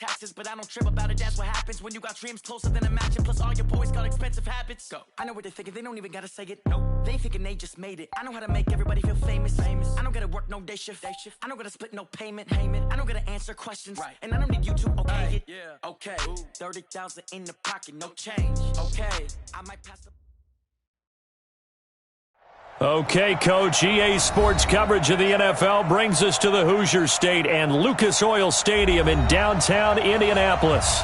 taxes, but I don't trip about it. That's what happens when you got dreams closer than a match, and plus all your boys got expensive habits. Go. I know what they're thinking, they don't even gotta say it. No, they thinking they just made it. I know how to make everybody feel famous. I don't gotta work no day shift. I don't gotta split no payment. I don't gotta answer questions. Right. And I don't need you to okay it. Yeah. Okay. 30,000 in the pocket, no change. Okay. I might pass the. Okay, Coach, EA Sports coverage of the NFL brings us to the Hoosier State and Lucas Oil Stadium in downtown Indianapolis.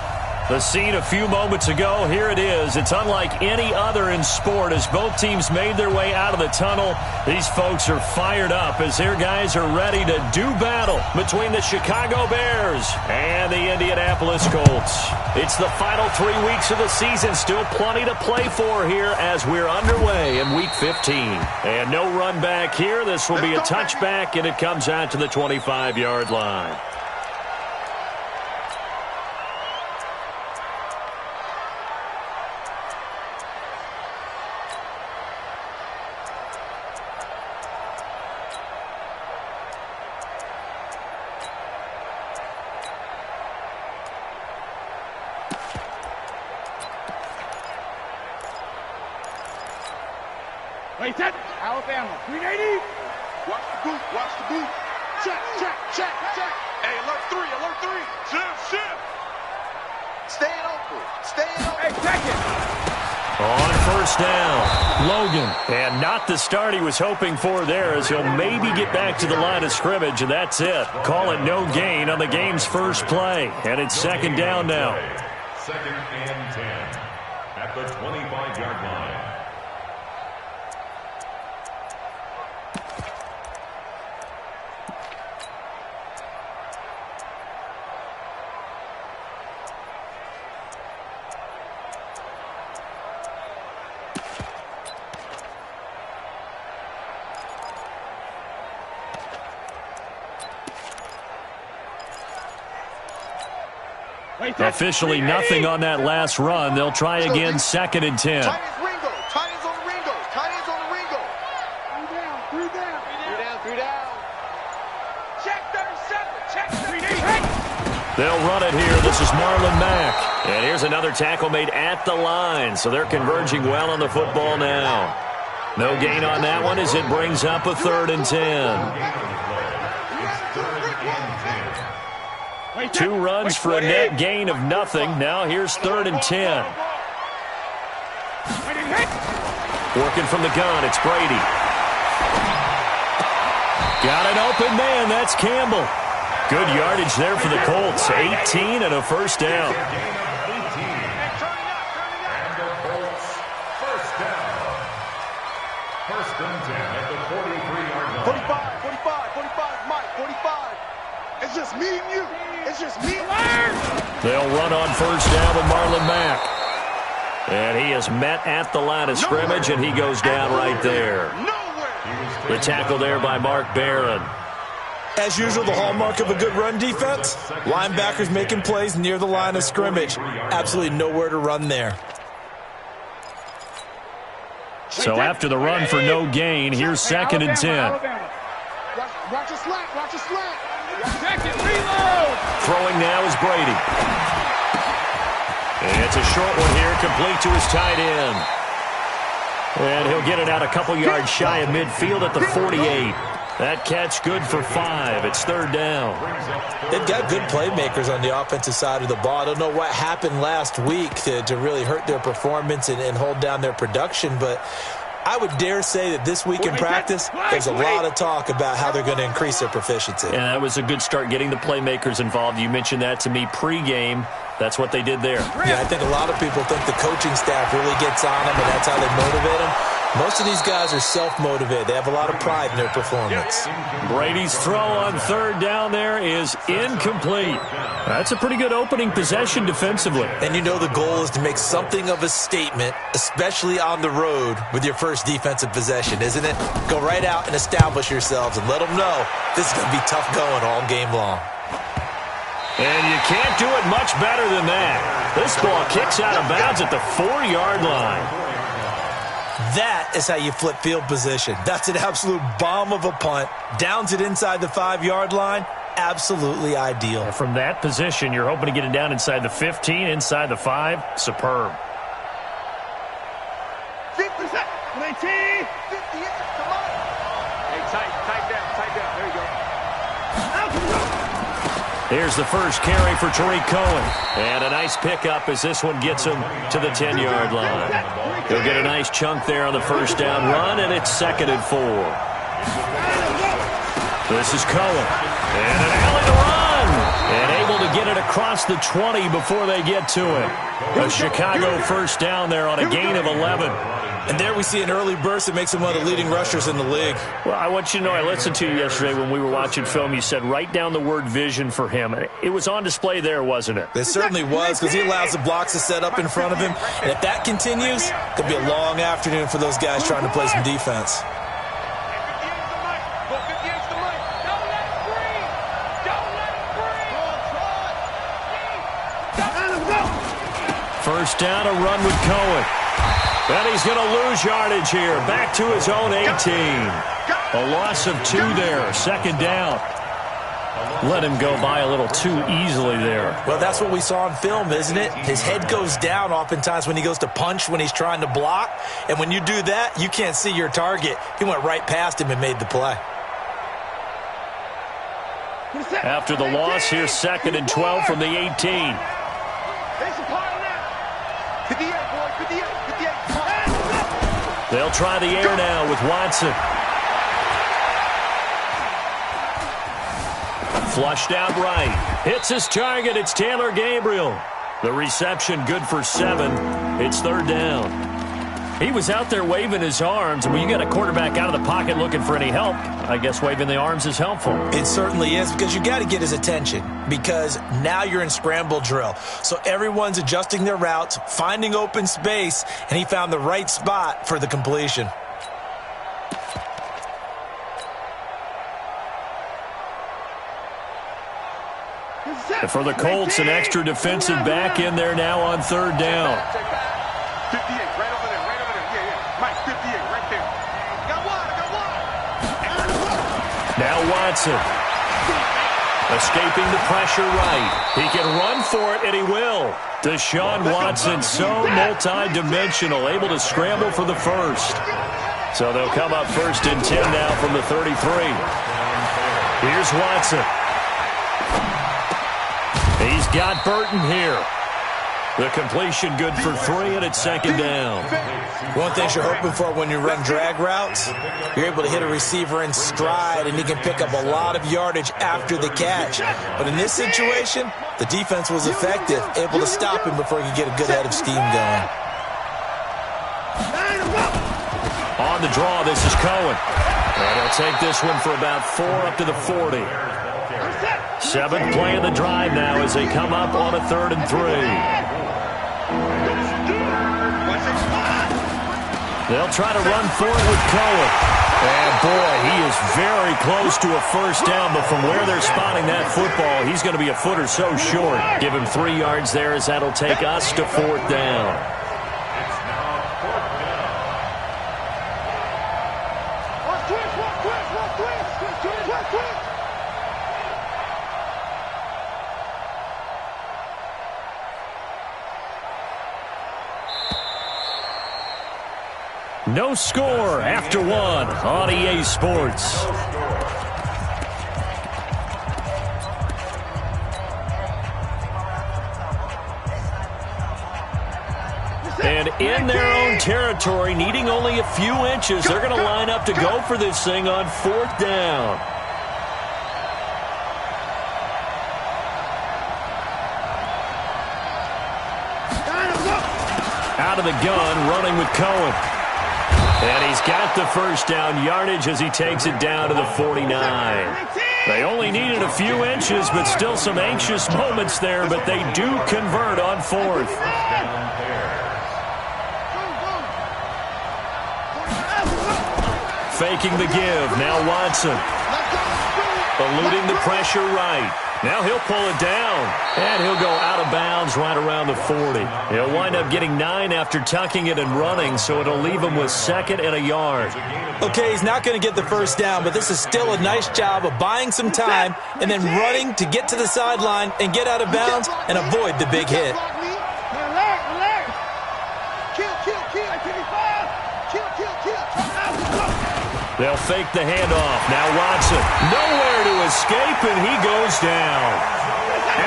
The scene a few moments ago, here it is. It's unlike any other in sport as both teams made their way out of the tunnel. These folks are fired up as their guys are ready to do battle between the Chicago Bears and the Indianapolis Colts. It's the final 3 weeks of the season, still plenty to play for here as we're underway in Week 15. And no run back here. This will be a touchback, and it comes out to the 25-yard line. Wait, that Alabama, 380. Watch the boot, watch the boot. Check, check, check, check. Hey, alert three. Shift. Staying open. Hey, check it. On first down, Logan. And not the start he was hoping for there as he'll maybe get back to the line of scrimmage, and that's it. Call it no gain on the game's first play. And it's second down now. Second and 10 at the 25-yard line. Officially nothing on that last run. They'll try again, second and 10. Tight ends on the Ringo. Three down. Check 37. They'll run it here. This is Marlon Mack. And here's another tackle made at the line. So they're converging well on the football now. No gain on that one as it brings up a third and 10. 2 runs for a net gain of nothing. Now here's third and 10. Working from the gun, it's Brady. Got an open man, that's Campbell. Good yardage there for the Colts. 18 and a first down. First and 10 at the 43-yard line. 45, Mike, 45. It's just me and you. They'll run on first down with Marlon Mack. And he is met at the line of scrimmage, and he goes down right there. The tackle there by Mark Barron. As usual, the hallmark of a good run defense, linebackers making plays near the line of scrimmage. Absolutely nowhere to run there. So after the run for no gain, here's second and 10. Watch your slack. Second, reload. Throwing now is Brady. And it's a short one here, complete to his tight end. And he'll get it out a couple yards shy of midfield at the 48. That catch good for 5. It's third down. They've got good playmakers on the offensive side of the ball. I don't know what happened last week to really hurt their performance and hold down their production, but I would dare say that this week in practice, there's a lot of talk about how they're going to increase their proficiency. And that was a good start getting the playmakers involved. You mentioned that to me pregame. That's what they did there. Yeah, I think a lot of people think the coaching staff really gets on them, and that's how they motivate them. Most of these guys are self-motivated. They have a lot of pride in their performance. Brady's throw on third down there is incomplete. That's a pretty good opening possession defensively. And you know the goal is to make something of a statement, especially on the road with your first defensive possession, isn't it? Go right out and establish yourselves and let them know this is going to be tough going all game long. And you can't do it much better than that. This ball kicks out of bounds at the 4-yard line. That is how you flip field position. That's an absolute bomb of a punt. Downs it inside the 5-yard line. absolutely ideal. And from that position, you're hoping to get it down inside the 15, inside the 5. Superb. 50, 19, 58, come on. Hey, tight down. There you go. Here's the first carry for Tariq Cohen. And a nice pickup as this one gets him to the 10-yard line. He'll get a nice chunk there on the first down run, and it's 2nd and 4. This is Cohen. And an alley to run. And able to get it across the 20 before they get to it. A Chicago first down there on a gain of 11. And there we see an early burst that makes him one of the leading rushers in the league. Well, I want you to know, I listened to you yesterday when we were watching film. You said write down the word vision for him. It was on display there, wasn't it? It certainly was, because he allows the blocks to set up in front of him. And if that continues, it could be a long afternoon for those guys trying to play some defense. First down, a run with Cohen. And he's going to lose yardage here. Back to his own 18. A loss of 2 there. 2nd down. Let him go by a little too easily there. Well, that's what we saw on film, isn't it? His head goes down oftentimes when he goes to punch, when he's trying to block. And when you do that, you can't see your target. He went right past him and made the play. After the loss, here's 2nd and 12 from the 18. They'll try the air now with Watson. Flushed out right. Hits his target. It's Taylor Gabriel. The reception good for 7. It's 3rd down. He was out there waving his arms. And when you got a quarterback out of the pocket looking for any help, I guess waving the arms is helpful. It certainly is, because you got to get his attention, because now you're in scramble drill. So everyone's adjusting their routes, finding open space, and he found the right spot for the completion. And for the Colts, an extra defensive back in there now on 3rd down. 58, right over there. Yeah. Mike, 58, right there. Got one. Now Watson. Escaping the pressure right. He can run for it, and he will. Deshaun Watson, so multi-dimensional, able to scramble for the first. So they'll come up 1st and 10 now from the 33. Here's Watson. He's got Burton here. The completion good for 3, and it's 2nd down. One thing you're hoping for when you run drag routes, you're able to hit a receiver in stride, and he can pick up a lot of yardage after the catch. But in this situation, the defense was effective, able to stop him before he could get a good head of steam going. On the draw, this is Cohen. And he'll take this one for about 4 up to the 40. 7th play of the drive now as they come up on a 3rd and 3. They'll try to run for it with Cohen. And, boy, he is very close to a first down, but from where they're spotting that football, he's going to be a foot or so short. Give him 3 yards there as that'll take us to 4th down. No score after 1 on EA Sports. And in their own territory, needing only a few inches, they're going to line up to go for this thing on 4th down. Out of the gun, running with Cohen. And he's got the first down yardage as he takes it down to the 49. They only needed a few inches, but still some anxious moments there, but they do convert on 4th. Faking the give, now Watson. eluding the pressure right. Now he'll pull it down, and he'll go out of bounds right around the 40. He'll wind up getting 9 after tucking it and running, so it'll leave him with 2nd and a yard. Okay, he's not going to get the first down, but this is still a nice job of buying some time and then running to get to the sideline and get out of bounds and avoid the big hit. They'll fake the handoff. Now Watson, nowhere to escape, and he goes down.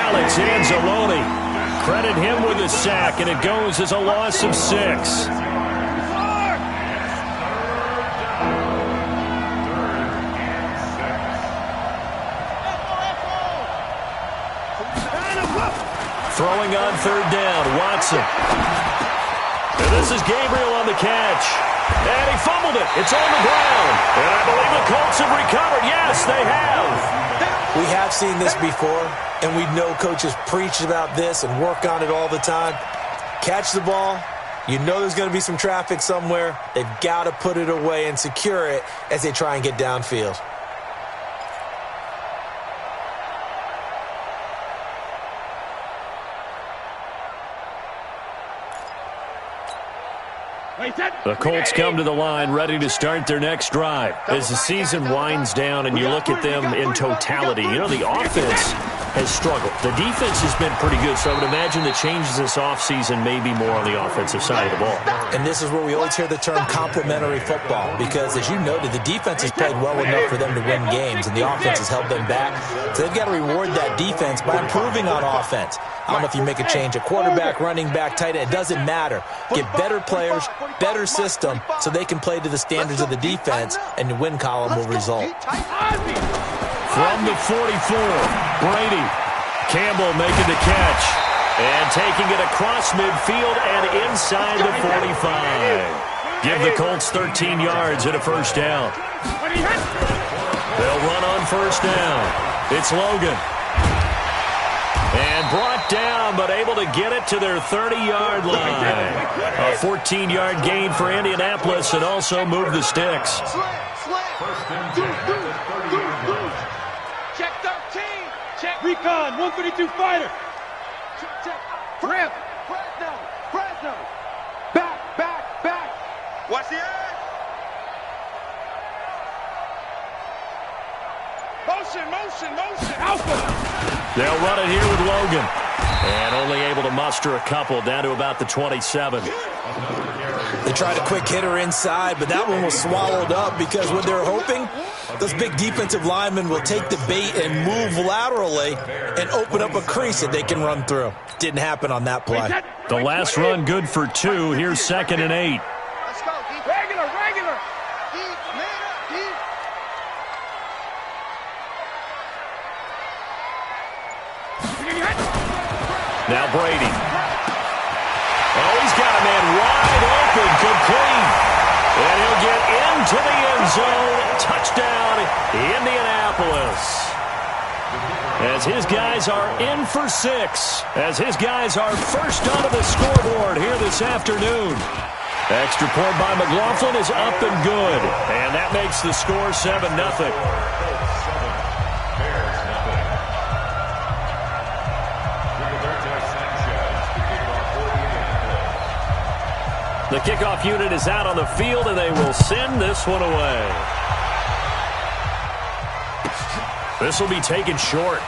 Alex Anzalone, credit him with a sack, and it goes as a loss of 6. Throwing on 3rd down, Watson. And this is Gabriel on the catch. And he fumbled it. It's on the ground. And I believe the Colts have recovered. Yes, they have. We have seen this before, and we know coaches preach about this and work on it all the time. Catch the ball. You know there's going to be some traffic somewhere. They've got to put it away and secure it as they try and get downfield. The Colts come to the line ready to start their next drive. As the season winds down and you look at them in totality, you know, the offense has struggled. The defense has been pretty good, so I would imagine the changes this offseason may be more on the offensive side of the ball. And this is where we always hear the term complementary football, because as you noted, the defense has played well enough for them to win games, and the offense has held them back. So they've got to reward that defense by improving on offense. I don't know if you make a change at quarterback, running back, tight end. It doesn't matter. Get better players, better system, so they can play to the standards of the defense, and the win column will result. From the 44, Brady. Campbell making the catch. And taking it across midfield and inside the 45. Give the Colts 13 yards and a first down. They'll run on first down. It's Logan. And brought down, but able to get it to their 30-yard line. A 14-yard gain for Indianapolis, and also move the sticks. Check 13. Check. Recon, 132 fighter. Check. Ramp. Fresno. Back. Watch the edge. Motion. Alpha. They'll run it here with Logan. And only able to muster a couple down to about the 27. They tried a quick hitter inside, but that one was swallowed up because what they're hoping, those big defensive linemen will take the bait and move laterally and open up a crease that they can run through. Didn't happen on that play. The last run good for 2. Here's 2nd and 8. Let's go. Regular. Deep, man up, deep. Now Brady. Oh, he's got a man wide open, complete. And he'll get into the end zone. Touchdown, Indianapolis. As his guys are in for 6. As his guys are first onto the scoreboard here this afternoon. Extra point by McLaughlin is up and good. And that makes the score 7-0. The kickoff unit is out on the field, and they will send this one away. This will be taken short.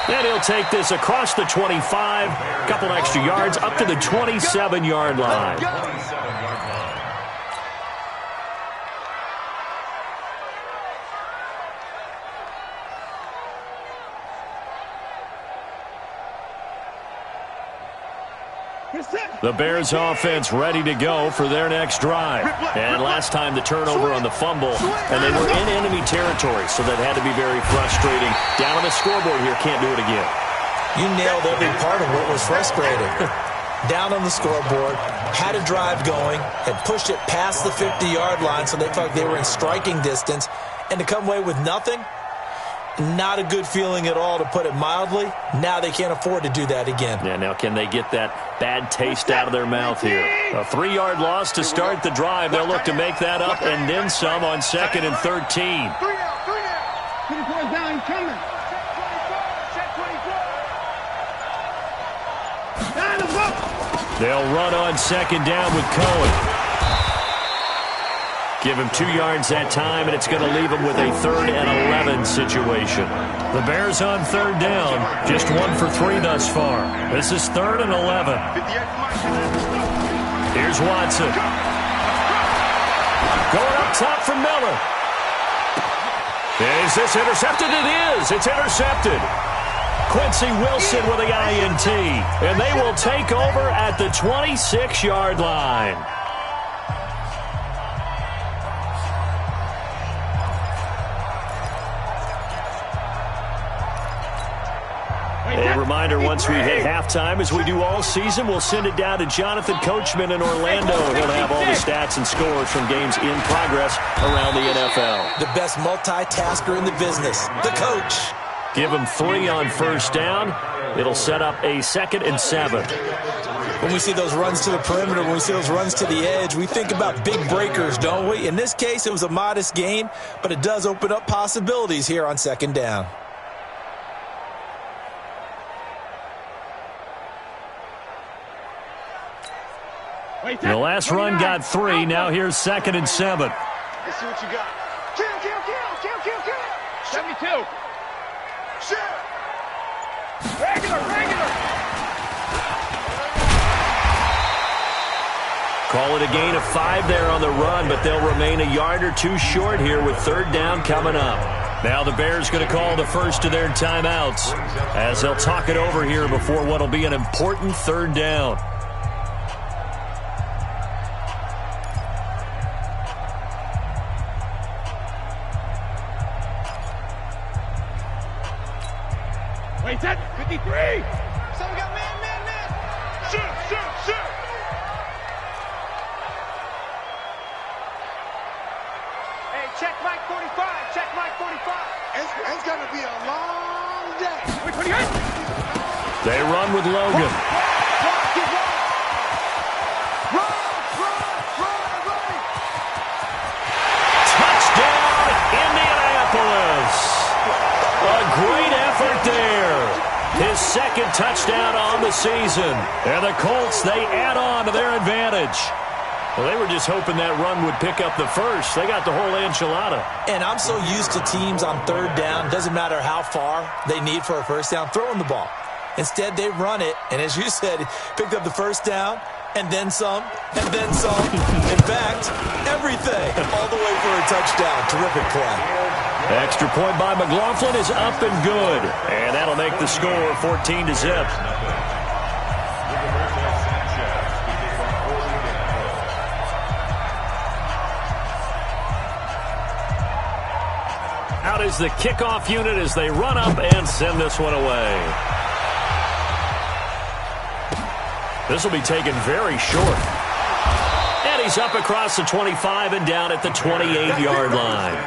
And he'll take this across the 25, a couple extra yards, up to the 27-yard line. The Bears offense ready to go for their next drive. And last time the turnover on the fumble, and they were in enemy territory, so that had to be very frustrating. Down on the scoreboard here, can't do it again. You nailed every part of what was frustrating. Down on the scoreboard, had a drive going, had pushed it past the 50-yard line, so they felt like they were in striking distance, and to come away with nothing, not a good feeling at all, to put it mildly. Now they can't afford to do that again. Yeah, now can they get that bad taste out of their mouth here? A 3-yard loss to start the drive. They'll look to make that up and then some on 2nd and 13. They'll run on second down with Cohen. Give him 2 yards that time, and it's going to leave him with a 3rd and 11 situation. The Bears on 3rd down, just 1 for 3 thus far. This is 3rd and 11. Here's Watson. Going up top for Miller. Is this intercepted? It is. It's intercepted. Quincy Wilson with the INT, and they will take over at the 26-yard line. A reminder, once we hit halftime, as we do all season, we'll send it down to Jonathan Coachman in Orlando. He'll have all the stats and scores from games in progress around the NFL. The best multitasker in the business, the coach. Give him 3 on 1st down. It'll set up a 2nd and 7. When we see those runs to the perimeter, when we see those runs to the edge, we think about big breakers, don't we? In this case, it was a modest gain, but it does open up possibilities here on 2nd down. The last run got 3. Now here's 2nd and 7. Let's see what you got. Kill. 72. Shit. Regular. Call it a gain of 5 there on the run, but they'll remain a yard or 2 short here with 3rd down coming up. Now the Bears going to call the first of their timeouts as they'll talk it over here before what will be an important 3rd down. Wait, that 53. So we got man. Shoot. Hey, check Mike 45. It's going to be a long day. Wait, 28. They run with Logan. Run. Touchdown, Indianapolis. A great effort there. His 2nd touchdown on the season. And the Colts, they add on to their advantage. Well, they were just hoping that run would pick up the first. They got the whole enchilada. And I'm so used to teams on 3rd down, doesn't matter how far they need for a 1st down, throwing the ball. Instead, they run it, and as you said, picked up the 1st down, and then some, and then some. In fact, everything, all the way for a touchdown. Terrific play. Extra point by McLaughlin is up and good. And that'll make the score 14-0. Out is the kickoff unit as they run up and send this one away. This will be taken very short. And he's up across the 25 and down at the 28-yard line.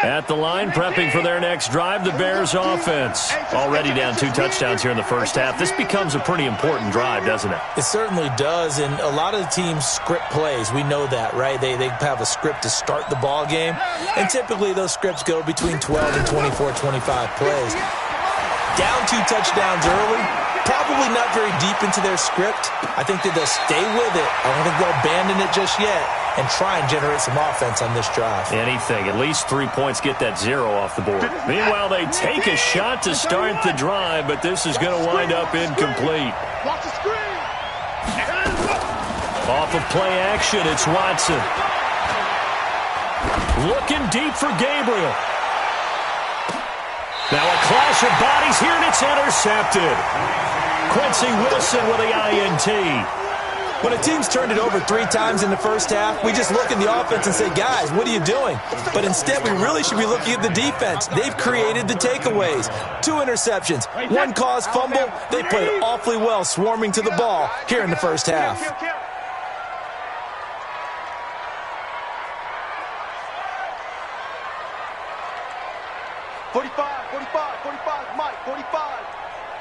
At the line, prepping for their next drive, the Bears offense. Already down 2 touchdowns here in the first half. This becomes a pretty important drive, doesn't it? It certainly does, and a lot of the teams script plays. We know that, right? They have a script to start the ball game, and typically those scripts go between 12 and 24, 25 plays. Down 2 touchdowns early, probably not very deep into their script. I think that they'll stay with it. I don't think they'll abandon it just yet and try and generate some offense on this drive. Anything. At least 3 points, get that 0 off the board. Meanwhile, they take a shot to start the drive, but this is going to wind up incomplete. Watch the screen. Off of play action, it's Watson. Looking deep for Gabriel. Now a clash of bodies here, and it's intercepted. Quincy Wilson with the INT. When a team's turned it over 3 times in the first half, we just look at the offense and say, guys, what are you doing? But instead, we really should be looking at the defense. They've created the takeaways. 2 interceptions, 1 caused fumble. They played awfully well swarming to the ball here in the first half. 45. 45, Mike, 45.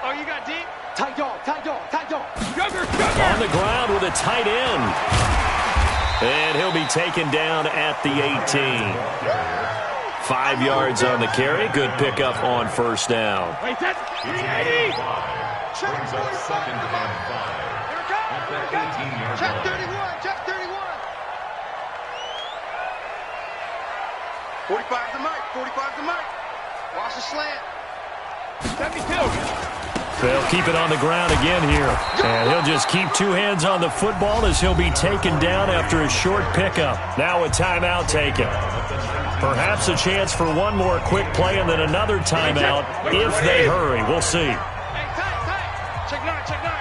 Oh, you got deep? Tight dog. On the ground with a tight end. And he'll be taken down at the 18. 5 yards on the carry. Good pickup on first down. Wait, that's 80. Brings up 2nd and 5. At the 18-yard Check line. 31, check 31. 45 to Mike, 45 to Mike. Watch the slant. 72. They'll keep it on the ground again here. And he'll just keep 2 hands on the football as he'll be taken down after a short pickup. Now a timeout taken. Perhaps a chance for one more quick play and then another timeout if they hurry. We'll see. Hey, tight. Check 9, check 9.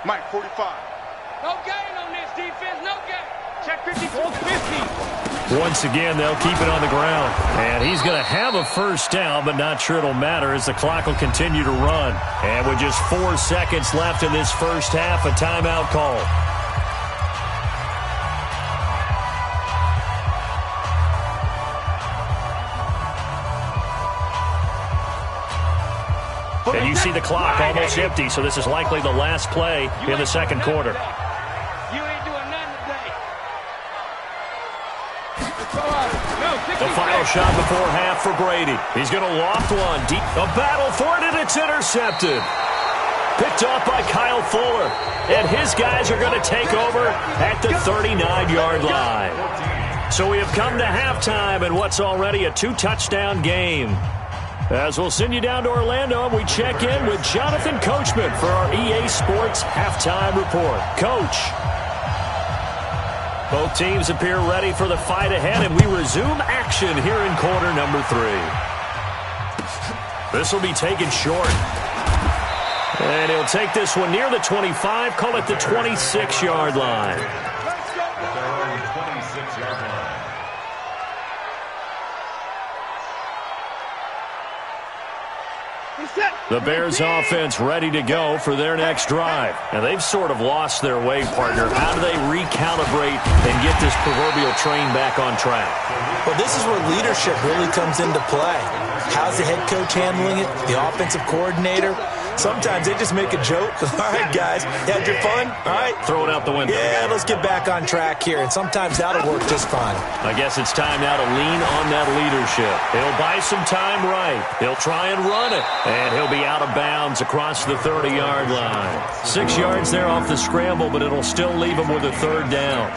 Mike, 45. No gain on this defense, no gain. Check 54, 50. Once again, they'll keep it on the ground. And he's going to have a first down, but not sure it'll matter as the clock will continue to run. And with just 4 seconds left in this first half, a timeout call. And you see the clock almost empty, so this is likely the last play in the second quarter. You ain't doing nothing today. The final shot before half for Brady. He's going to loft one deep. A battle for it, and it's intercepted. Picked off by Kyle Fuller. And his guys are going to take over at the 39-yard line. So we have come to halftime in what's already a 2-touchdown game. As we'll send you down to Orlando, and we check in with Jonathan Coachman for our EA Sports Halftime Report. Coach. Both teams appear ready for the fight ahead, and we resume action here in quarter number 3. This will be taken short. And he'll take this one near the 25, call it the 26-yard line. At their own 26-yard line. The Bears offense ready to go for their next drive. And they've sort of lost their way, partner. How do they recalibrate and get this proverbial train back on track? Well, this is where leadership really comes into play. How's the head coach handling it? The offensive coordinator? Sometimes they just make a joke. All right, guys, you had your fun? All right. Throw it out the window. Yeah, let's get back on track here. And sometimes that'll work just fine. I guess it's time now to lean on that leadership. He'll buy some time right. He'll try and run it. And he'll be out of bounds across the 30-yard line. 6 yards there off the scramble, but it'll still leave him with a third down.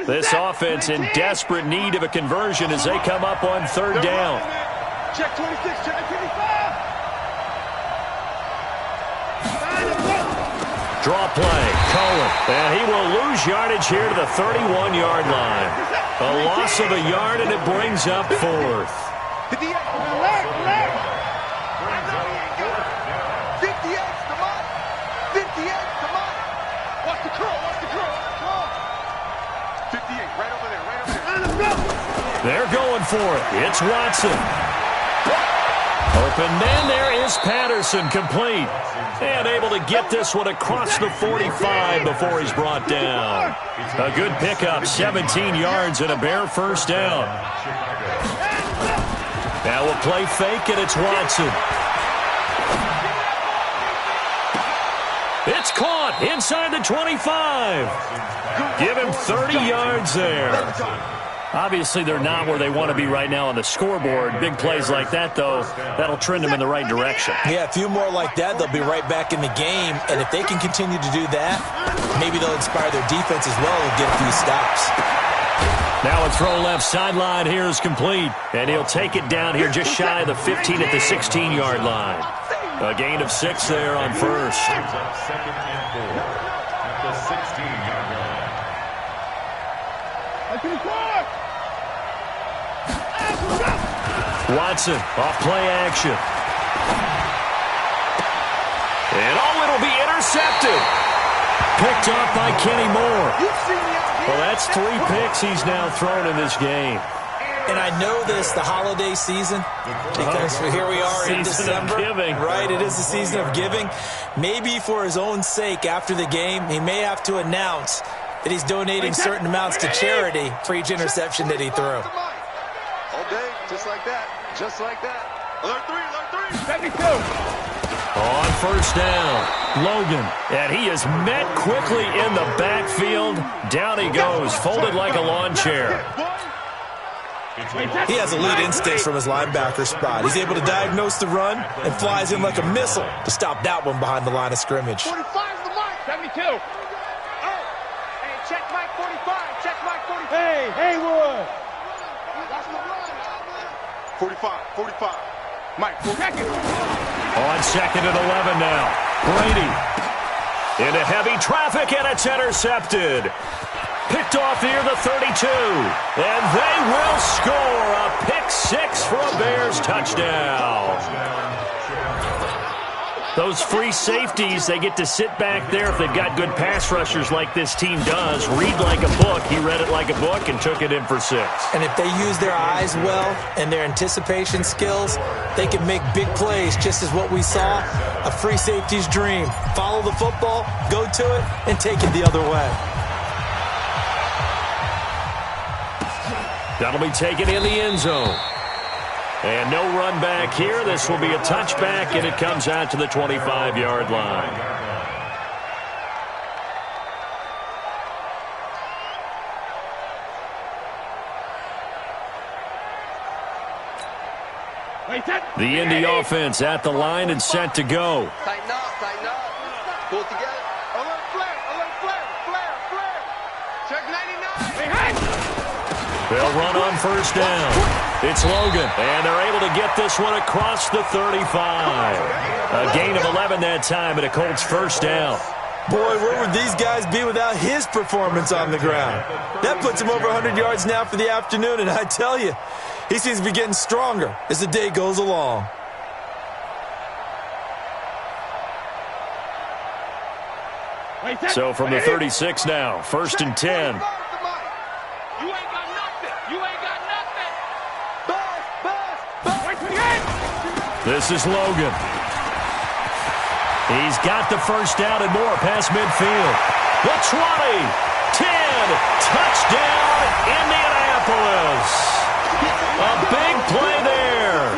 This offense in desperate need of a conversion as they come up on third down. Check 26, check 25. Draw play, Cohen, and he will lose yardage here to the 31-yard line. A loss of a yard, and it brings up fourth. 58, come on. 58, come on. Watch the curl, watch the curl. 58, right over there, right over there. They're going for it. It's Watson. Open man, there is Patterson, complete. And able to get this one across the 45 before he's brought down. A good pickup, 17 yards and a bare first down. Now we'll play fake, and it's Watson. It's caught inside the 25. Give him 30 yards there. Obviously, they're not where they want to be right now on the scoreboard. Big plays like that, though, that'll trend them in the right direction. Yeah, a few more like that, they'll be right back in the game. And if they can continue to do that, maybe they'll inspire their defense as well and get a few stops. Now a throw left sideline here is complete. And he'll take it down here just shy of the 15 at the 16-yard line. A gain of 6 there on first. Second and 4 at the 16-yard line. Watson off play action. And it'll be intercepted. Picked off by Kenny Moore. Well, that's 3 picks he's now thrown in this game. And I know this, the holiday season, because here we are in December. Giving. Right, it is the season of giving. Maybe for his own sake after the game, he may have to announce that he's donating certain amounts to charity for each interception that he threw. All day, just like that. Just like that. Alert 3, alert 3. 72. On first down, Logan. And he is met quickly in the backfield. Down he goes, folded like a lawn chair. He has elite instincts from his linebacker spot. He's able to diagnose the run and flies in like a missile to stop that one behind the line of scrimmage. 45's the mic. 72. Oh, hey, check Mike 45. Check Mike 45. Hey, Haywood. 45. Mike, 45. On second and 11 now. Brady into heavy traffic, and it's intercepted. Picked off near the 32. And they will score a pick-6 for a Bears touchdown. Those free safeties, they get to sit back there if they've got good pass rushers like this team does. Read like a book. He read it like a book and took it in for 6. And if they use their eyes well and their anticipation skills, they can make big plays, just as what we saw, a free safety's dream. Follow the football, go to it, and take it the other way. That'll be taken in the end zone. And no run back here. This will be a touchback, and it comes out to the 25-yard line. The Indy offense at the line and set to go. Tighten up. Pull it together. Alert flare. Check 99. They'll run on first down. It's Logan, and they're able to get this one across the 35. A gain of 11 that time, and a Colts first down. Boy, where would these guys be without his performance on the ground? That puts him over 100 yards now for the afternoon, and I tell you, he seems to be getting stronger as the day goes along. So from the 36 now, first and 10. This is Logan. He's got the first down and more past midfield. The 20, 10, touchdown, Indianapolis. A big play there.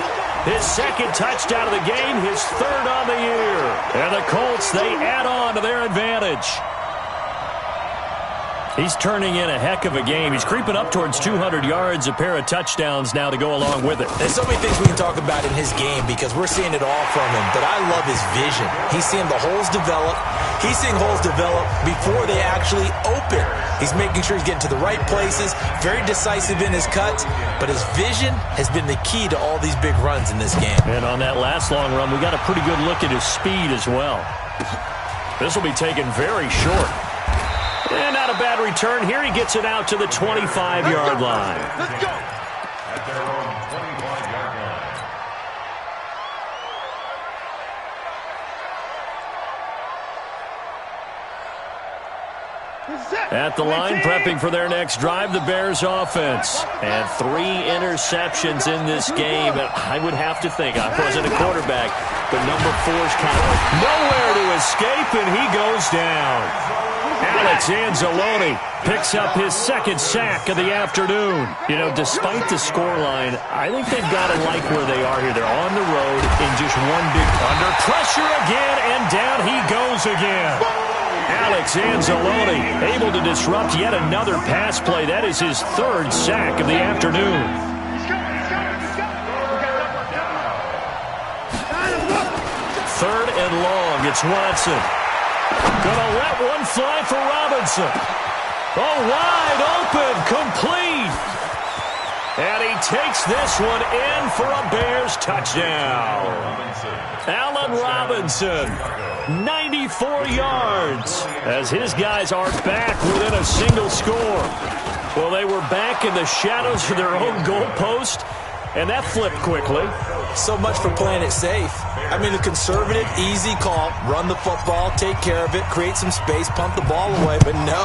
His second touchdown of the game, his third on the year. And the Colts, they add on to their advantage. He's turning in a heck of a game. He's creeping up towards 200 yards, a pair of touchdowns now to go along with it. There's so many things we can talk about in his game because we're seeing it all from him, but I love his vision. He's seeing the holes develop. He's seeing holes develop before they actually open. He's making sure he's getting to the right places, very decisive in his cuts, but his vision has been the key to all these big runs in this game. And on that last long run, we got a pretty good look at his speed as well. This will be taken very short. And not a bad return. Here he gets it out to the 25-yard line. Let's go. At their own 25-yard line. At the line, prepping for their next drive, the Bears offense. And 3 interceptions in this game. And I would have to think, I wasn't a quarterback, but number 4's kind of nowhere to escape, and he goes down. Alex Anzalone picks up his second sack of the afternoon. You know, despite the scoreline, I think they've got to like where they are here. They're on the road in just one big... Under pressure again, and down he goes again. Alex Anzalone able to disrupt yet another pass play. That is his 3rd sack of the afternoon. Third and long, it's Watson. Gonna let one fly for Robinson. Oh, wide open, complete. And he takes this one in for a Bears touchdown. Allen Robinson, 94 yards, as his guys are back within a single score. Well, they were back in the shadows of their own goalpost, And that flipped quickly. So much for playing it safe. I mean, a conservative, easy call. Run the football, take care of it, create some space, punt the ball away. But no,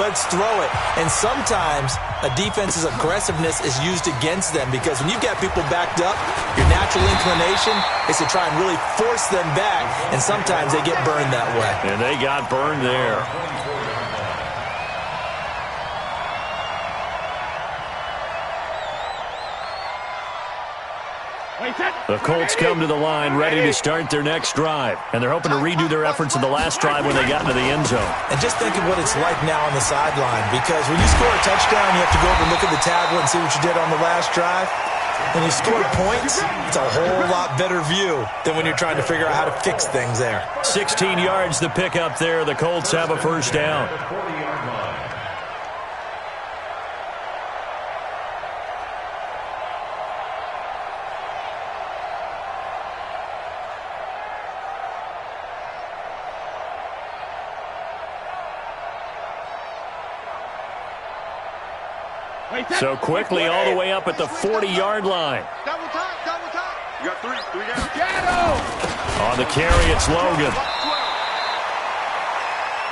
let's throw it. And sometimes a defense's aggressiveness is used against them because when you've got people backed up, your natural inclination is to try and really force them back. And sometimes they get burned that way. And they got burned there. The Colts come to the line ready to start their next drive. And they're hoping to redo their efforts in the last drive when they got into the end zone. And just think of what it's like now on the sideline. Because when you score a touchdown, you have to go over and look at the tablet and see what you did on the last drive. When you score points, it's a whole lot better view than when you're trying to figure out how to fix things there. 16 yards to pick up there. The Colts have a first down. So quickly all the way up at the 40-yard line. Double time, double time. You got three down. On the carry, it's Logan.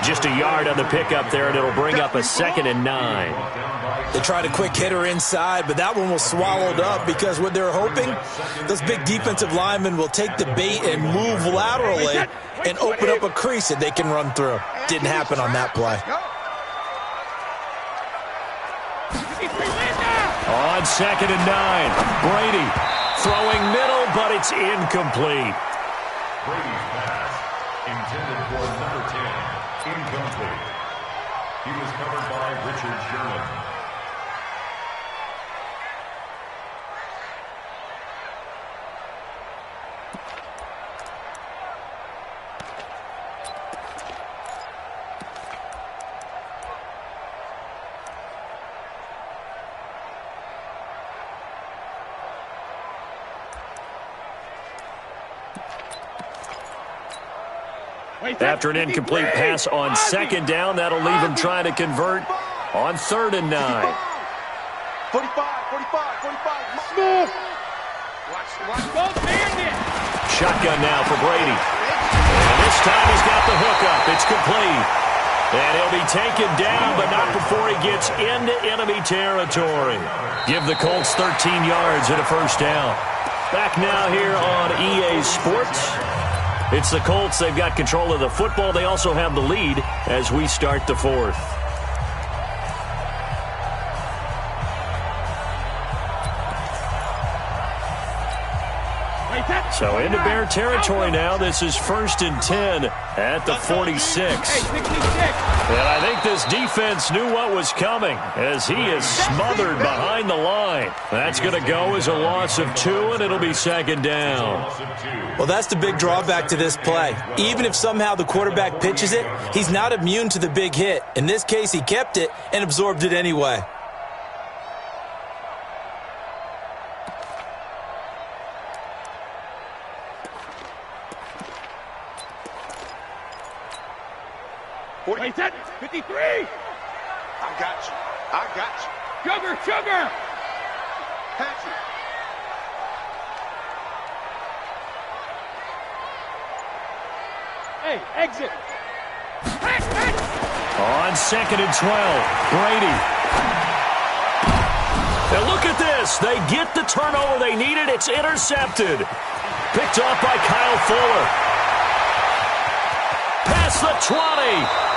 Just a yard on the pickup there, and it'll bring up a 2nd and 9. They tried a quick hitter inside, but that one was swallowed up because what they're hoping, those big defensive linemen will take the bait and move laterally and open up a crease that they can run through. Didn't happen on that play. On 2nd and 9, Brady throwing middle, but it's incomplete. Brady's pass, intended for number 10, incomplete. He was covered by Richard Sherman. After an incomplete pass on 2nd down, that'll leave him trying to convert on 3rd and 9. 45. Smooth. Watch both hands in. Shotgun now for Brady. And this time he's got the hook up. It's complete. And he'll be taken down, but not before he gets into enemy territory. Give the Colts 13 yards and a first down. Back now here on EA Sports. It's the Colts. They've got control of the football. They also have the lead as we start the 4th. So into Bear territory now. This is 1st and 10 at the 46. And I think this defense knew what was coming as he is smothered behind the line. That's going to go as a loss of 2, and it'll be 2nd down. Well, that's the big drawback to this play. Even if somehow the quarterback pitches it, he's not immune to the big hit. In this case, he kept it and absorbed it anyway. Wait, that 53. I got you. Sugar. Catch it. Hey, exit. On 2nd and 12, Brady. Now look at this. They get the turnover they needed. It's intercepted. Picked off by Kyle Fuller. Past the 20.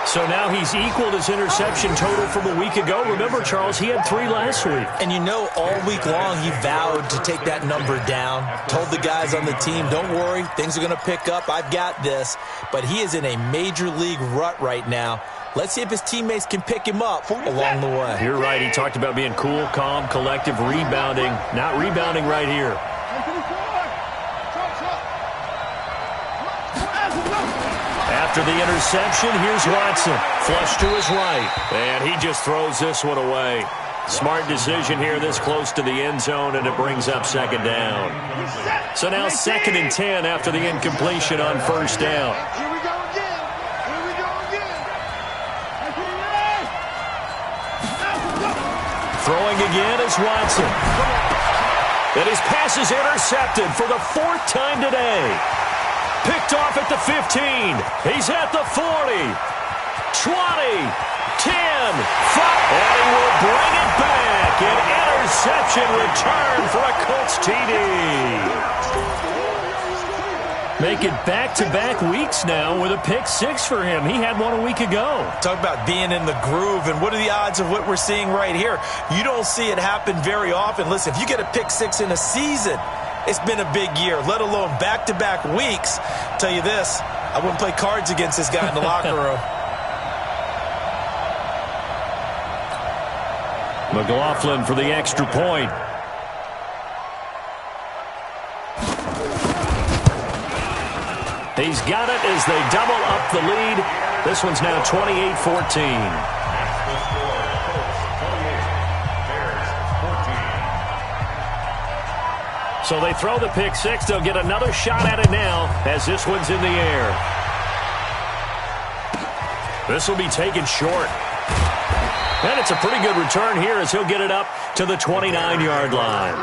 So now he's equaled his interception total from a week ago. Remember, Charles, he had 3 last week. And you know, all week long he vowed to take that number down. Told the guys on the team, don't worry, things are going to pick up. I've got this. But he is in a major league rut right now. Let's see if his teammates can pick him up along the way. You're right. He talked about being cool, calm, collective, rebounding. Not rebounding right here. After the interception, here's Watson. Flush to his right. And he just throws this one away. Smart decision here this close to the end zone, and it brings up 2nd down. So now 2nd and 10 after the incompletion on 1st down. Here we go again. Throwing again is Watson. And his pass is intercepted for the 4th time today. Picked off at the 15. He's at the 40. 20. 10. 5. And he will bring it back. An interception return for a Colts TD. Make it back-to-back weeks now with a pick 6 for him. He had one a week ago. Talk about being in the groove, and what are the odds of what we're seeing right here? You don't see it happen very often. Listen, if you get a pick 6 in a season, it's been a big year, let alone back-to-back weeks. I'll tell you this, I wouldn't play cards against this guy in the locker room. McLaughlin for the extra point. He's got it as they double up the lead. This one's now 28-14. So they throw the pick 6. They'll get another shot at it now as this one's in the air. This will be taken short. And it's a pretty good return here as he'll get it up to the 29-yard line.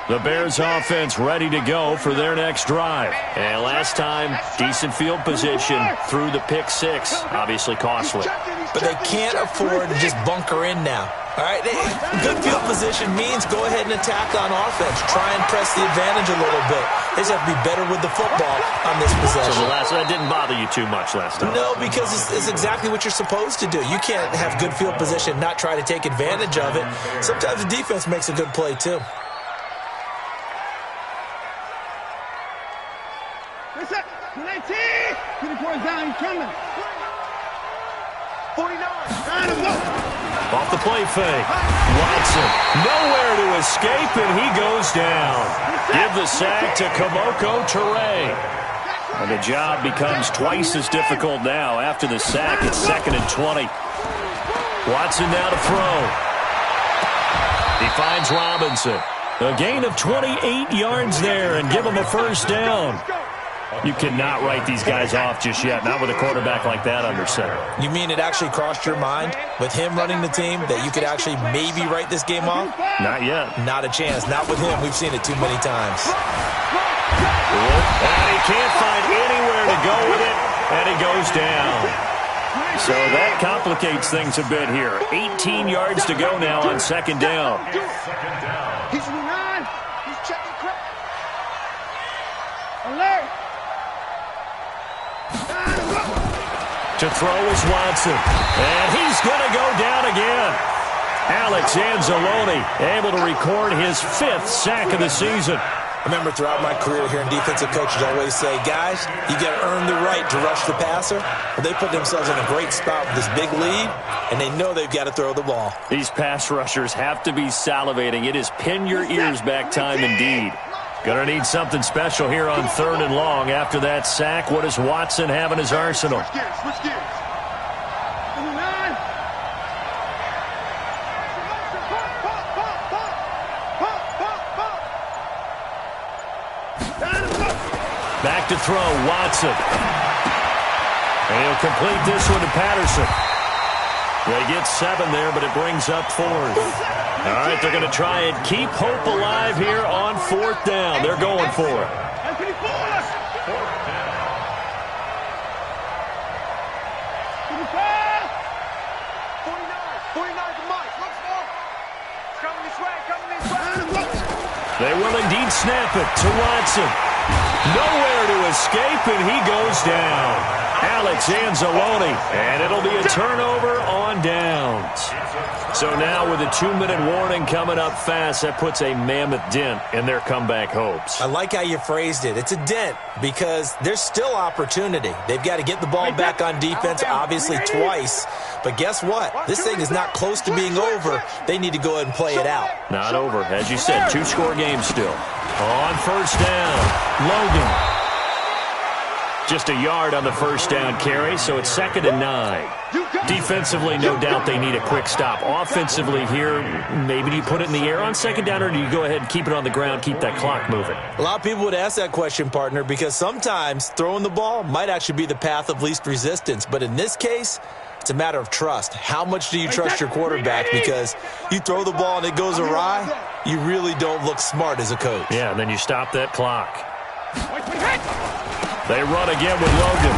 The Bears offense ready to go for their next drive. And last time, decent field position through the pick 6. Obviously costly. But they can't afford to just bunker in now. All right, good field position means go ahead and attack on offense. Try and press the advantage a little bit. They just have to be better with the football on this possession. So that didn't bother you too much last time? No, because it's exactly what you're supposed to do. You can't have good field position and not try to take advantage of it. Sometimes the defense makes a good play, too. Down, coming. 49. Off the play fake. Watson nowhere to escape, and he goes down. Give the sack to Kamoko Toure. And the job becomes twice as difficult now. After the sack, it's 2nd and 20. Watson now to throw. He finds Robinson. A gain of 28 yards there and give him a first down. You cannot write these guys off just yet, not with a quarterback like that under center. You mean it actually crossed your mind with him running the team that you could actually maybe write this game off? Not yet. Not a chance. Not with him. We've seen it too many times. And he can't find anywhere to go with it, and he goes down. So that complicates things a bit here. 18 yards to go now on 2nd down. He's behind. He's checking crap. Alert. To throw is Watson. And he's going to go down again. Alex Anzalone able to record his 5th sack of the season. I remember throughout my career hearing defensive coaches always say, guys, you got to earn the right to rush the passer. Well, they put themselves in a great spot with this big lead, and they know they've got to throw the ball. These pass rushers have to be salivating. It is pin your ears back time indeed. Gonna need something special here on 3rd and long. After that sack, what does Watson have in his arsenal? Switch gears. Back to throw, Watson. And he'll complete this one to Patterson. They get 7 there, but it brings up 4th. All right, they're going to try and keep hope alive here on 4th down. They're going for it. They will indeed snap it to Watson. Nowhere to escape, and he goes down. Alex Anzalone, and it'll be a turnover on downs. So now with a 2-minute warning coming up fast, that puts a mammoth dent in their comeback hopes. I like how you phrased it. It's a dent because there's still opportunity. They've got to get the ball back on defense, obviously twice. But guess what? This thing is not close to being over. They need to go ahead and play it out. Not over. As you said, 2-score game still. On 1st down, Logan. Just a yard on the first down carry, so it's 2nd and 9. Defensively, no doubt they need a quick stop. Offensively here, maybe do you put it in the air on 2nd down, or do you go ahead and keep it on the ground, keep that clock moving? A lot of people would ask that question, partner, because sometimes throwing the ball might actually be the path of least resistance. But in this case, it's a matter of trust. How much do you trust your quarterback? Because you throw the ball and it goes awry, you really don't look smart as a coach. Yeah, and then you stop that clock. They run again with Logan.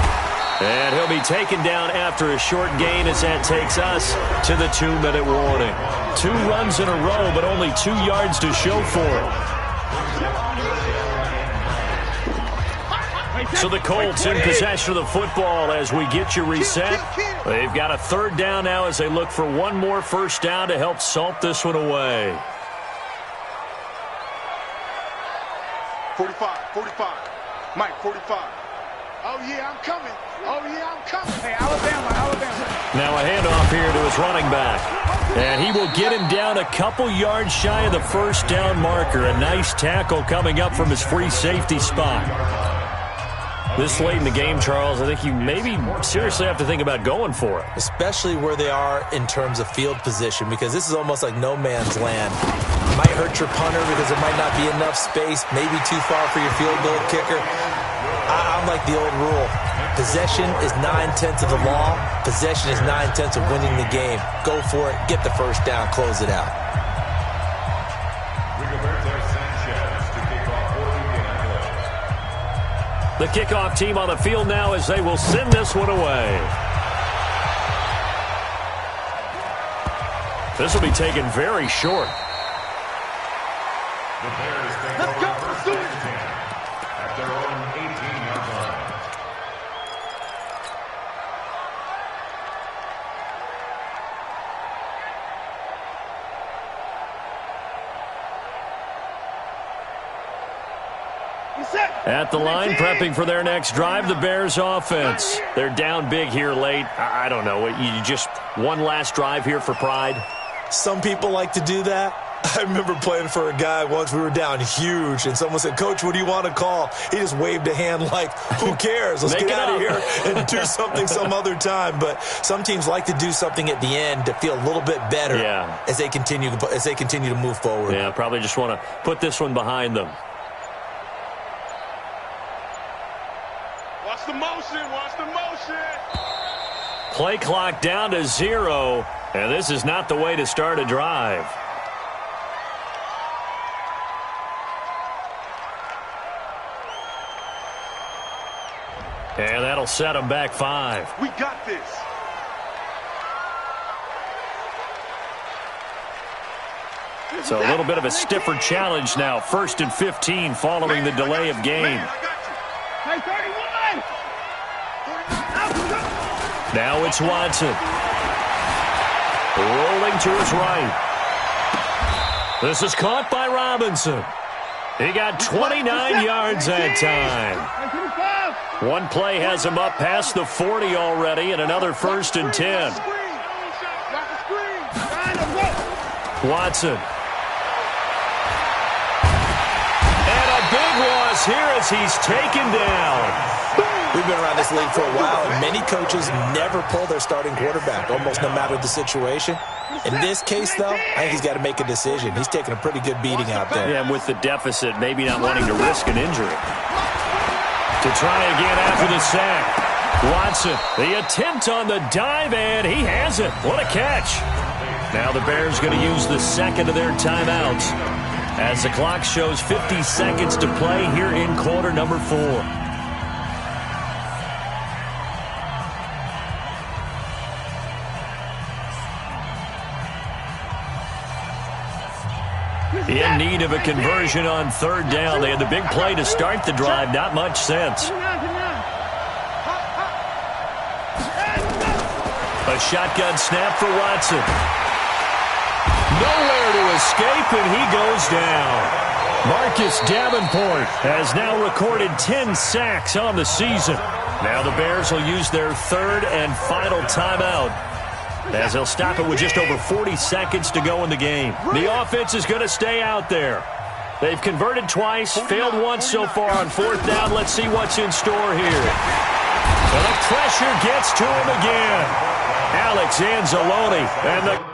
And he'll be taken down after a short gain as that takes us to the 2-minute warning. 2 runs in a row, but only 2 yards to show for it. So the Colts in possession of the football as we get you reset. They've got a 3rd down now as they look for one more first down to help salt this one away. 45. Mike, 45. Oh, yeah, I'm coming. Hey, Alabama. Now a handoff here to his running back. And he will get him down a couple yards shy of the first down marker. A nice tackle coming up from his free safety spot. This late in the game, Charles, I think you maybe seriously have to think about going for it. Especially where they are in terms of field position, because this is almost like no man's land. It might hurt your punter because there might not be enough space, maybe too far for your field goal kicker. I'm like the old rule. Possession is 9/10 of the law. Possession is 9/10 of winning the game. Go for it. Get the first down. Close it out. The kickoff team on the field now as they will send this one away. This will be taken very short. The Bears take over first and 10 at their own 18-yard line. At the line, prepping for their next drive, the Bears offense. They're down big here late. I don't know. You just one last drive here for pride? Some people like to do that. I remember playing for a guy once. We were down huge, and someone said, "Coach, what do you want to call?" He just waved a hand like, who cares? Let's get out of here and do something some other time. But some teams like to do something at the end to feel a little bit better as they continue to move forward. Yeah, probably just want to put this one behind them. Watch the motion. Play clock down to 0, and this is not the way to start a drive. And that'll set them back 5. We got this. So a little bit of a stiffer challenge now. 1st and 15 following the delay of game. Now it's Watson. Rolling to his right. This is caught by Robinson. He got 29 yards that time. One play has him up past the 40 already, and another 1st and 10. Watson. And a big loss here as he's taken down. We've been around this league for a while, and many coaches never pull their starting quarterback, almost no matter the situation. In this case, though, I think he's got to make a decision. He's taking a pretty good beating out there. Yeah, and with the deficit, maybe not wanting to risk an injury. To try again after the sack. Watson, the attempt on the dive, and he has it. What a catch. Now the Bears going to use the second of their timeouts as the clock shows 50 seconds to play here in quarter number 4. In need of a conversion on 3rd down. They had the big play to start the drive. Not much sense. A shotgun snap for Watson. Nowhere to escape, and he goes down. Marcus Davenport has now recorded 10 sacks on the season. Now the Bears will use their 3rd and final timeout, as they'll stop it with just over 40 seconds to go in the game. The offense is going to stay out there. They've converted twice, failed once so far on fourth down. Let's see what's in store here. And the pressure gets to him again. Alex Anzalone, and the